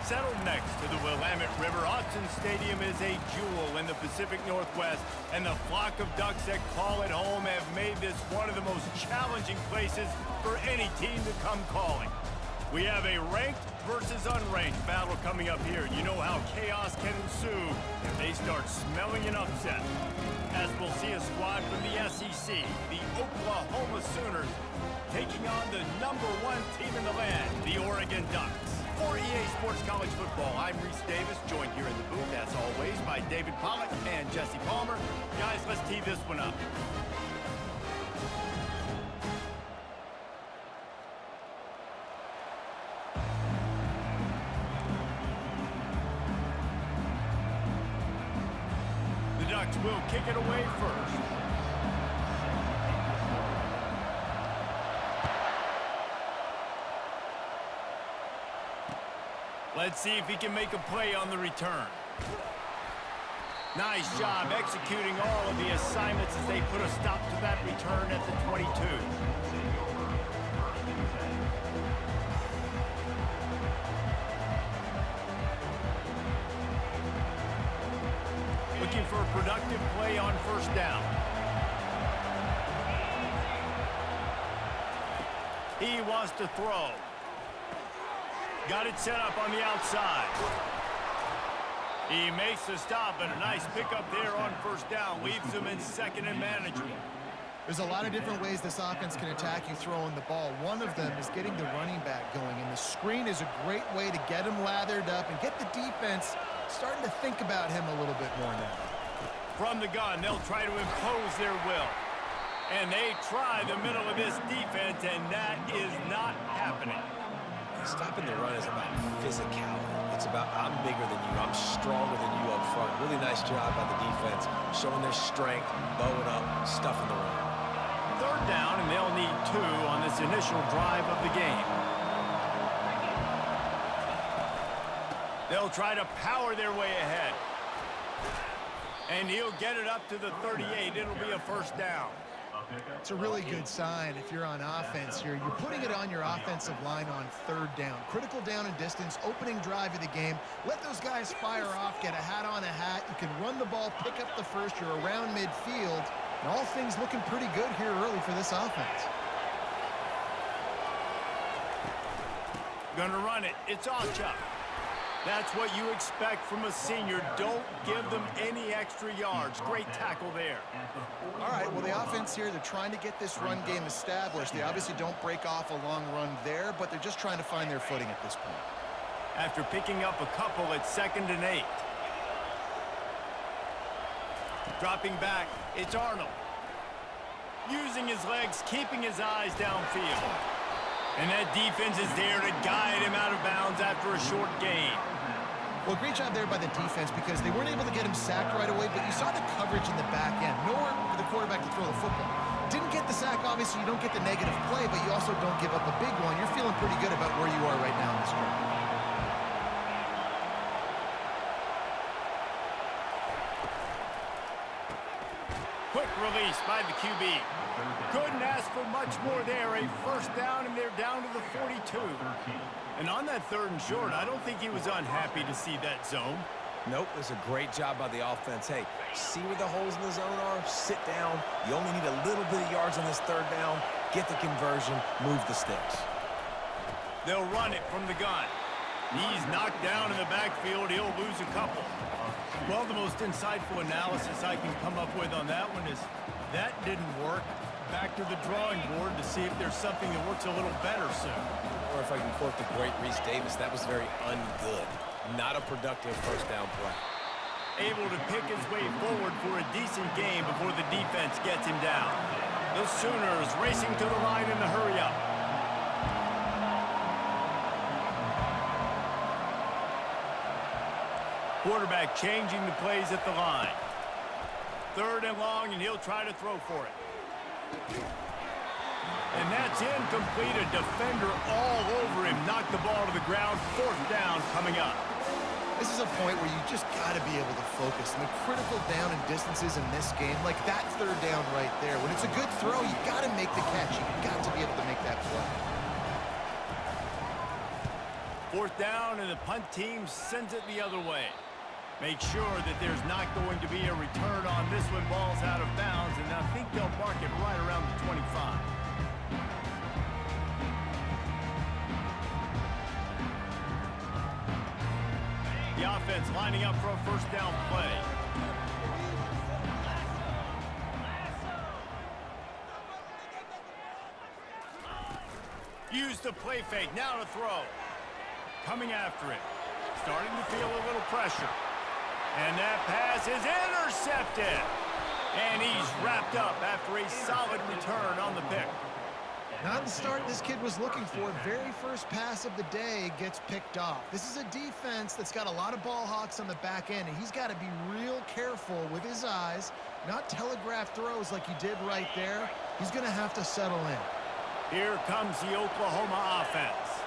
Settled next to the Willamette River, Autzen Stadium is a jewel in the Pacific Northwest, and the flock of Ducks that call it home have made this one of the most challenging places for any team to come calling. We have a ranked versus unranked battle coming up here. You know how chaos can ensue if they start smelling an upset. As we'll see a squad from the SEC, the Oklahoma Sooners, taking on the #1 team in the land, the Oregon Ducks. For EA Sports College Football, I'm Reese Davis, joined here in the booth, as always, by David Pollack and Jesse Palmer. Guys, let's tee this one up. The Ducks will kick it away first. Let's see if he can make a play on the return. Nice job executing all of the assignments as they put a stop to that return at the 22. Looking for a productive play on first down. He wants to throw. Got it set up on the outside. He makes the stop, and a nice pickup there on first down. Leaves him in second and manageable. There's a lot of different ways this offense can attack you throwing the ball. One of them is getting the running back going, and the screen is a great way to get him lathered up and get the defense starting to think about him a little bit more now. From the gun, they'll try to impose their will. And they try the middle of this defense, and that is not happening. Stopping the run is about physicality. It's about I'm bigger than you, I'm stronger than you up front. Really nice job by the defense, showing their strength, bowing up, stuffing the run. Third down, and they'll need 2 on this initial drive of the game. They'll try to power their way ahead. And he'll get it up to the 38. It'll be a first down. It's a really good sign if you're on offense here. You're putting it on your offensive line on third down. Critical down and distance, opening drive of the game. Let those guys fire off, get a hat on a hat. You can run the ball, pick up the first. You're around midfield. And all things looking pretty good here early for this offense. Gonna run it. It's Ocha. That's what you expect from a senior. Don't give them any extra yards. Great tackle there. All right, well, the offense here, they're trying to get this run game established. They obviously don't break off a long run there, but they're just trying to find their footing at this point. After picking up a couple at 2nd and 8. Dropping back, it's Arnold. Using his legs, keeping his eyes downfield. And that defense is there to guide him out of bounds after a short gain. Well, great job there by the defense because they weren't able to get him sacked right away, but you saw the coverage in the back end. Nowhere for the quarterback to throw the football. Didn't get the sack, obviously you don't get the negative play, but you also don't give up a big one. You're feeling pretty good about where you are right now in this game. Quick release by the QB. Couldn't ask for much more there. A first down, and they're down to the 42. And on that 3rd and short, I don't think he was unhappy to see that zone. Nope, it was a great job by the offense. Hey, see where the holes in the zone are? Sit down. You only need a little bit of yards on this 3rd down. Get the conversion, move the sticks. They'll run it from the gun. He's knocked down in the backfield. He'll lose a couple. Well, the most insightful analysis I can come up with on that one is that didn't work. Back to the drawing board to see if there's something that works a little better soon. Or if I can quote the great Reese Davis, that was very ungood. Not a productive first down play. Able to pick his way forward for a decent game before the defense gets him down. The Sooners racing to the line in the hurry-up. Quarterback changing the plays at the line. 3rd and long, and he'll try to throw for it. And that's incomplete. A defender all over him. Knocked the ball to the ground. 4th down coming up. This is a point where you just got to be able to focus. And the critical down and distances in this game, like that 3rd down right there. When it's a good throw, you got to make the catch. You got to be able to make that play. Fourth down, and the punt team sends it the other way. Make sure that there's not going to be a return on this when ball's out of bounds, and I think they'll mark it right around the 25. The offense lining up for a first down play. Use the play fake, now to throw. Coming after it. Starting to feel a little pressure. And that pass is intercepted. And he's wrapped up after a solid return on the pick. Not the start this kid was looking for. Very first pass of the day gets picked off. This is a defense that's got a lot of ball hawks on the back end, and he's got to be real careful with his eyes, not telegraph throws like he did right there. He's going to have to settle in. Here comes the Oklahoma offense.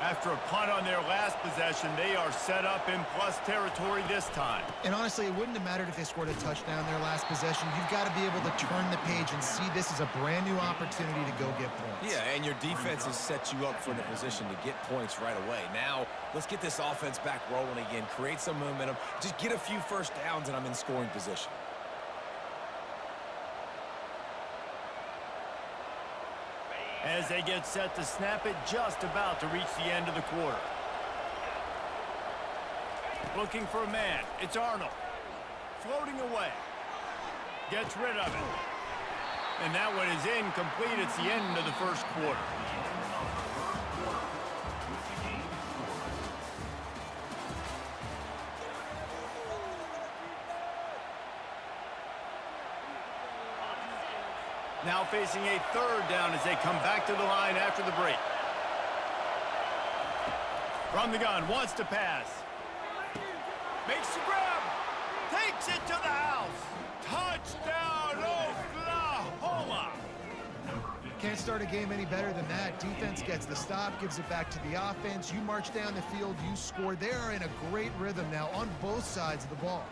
After a punt on their last possession, they are set up in plus territory this time. And honestly, it wouldn't have mattered if they scored a touchdown their last possession. You've got to be able to turn the page and see this as a brand new opportunity to go get points. Yeah, and your defense has set you up for the position to get points right away. Now, let's get this offense back rolling again, create some momentum, just get a few first downs, and I'm in scoring position. As they get set to snap it, just about to reach the end of the quarter. Looking for a man. It's Arnold. Floating away. Gets rid of it. And that one is incomplete. It's the end of the first quarter. Now facing a third down as they come back to the line after the break. From the gun, wants to pass. Makes the grab. Takes it to the house. Touchdown, Oklahoma. Can't start a game any better than that. Defense gets the stop, gives it back to the offense. You march down the field, you score. They are in a great rhythm now on both sides of the ball.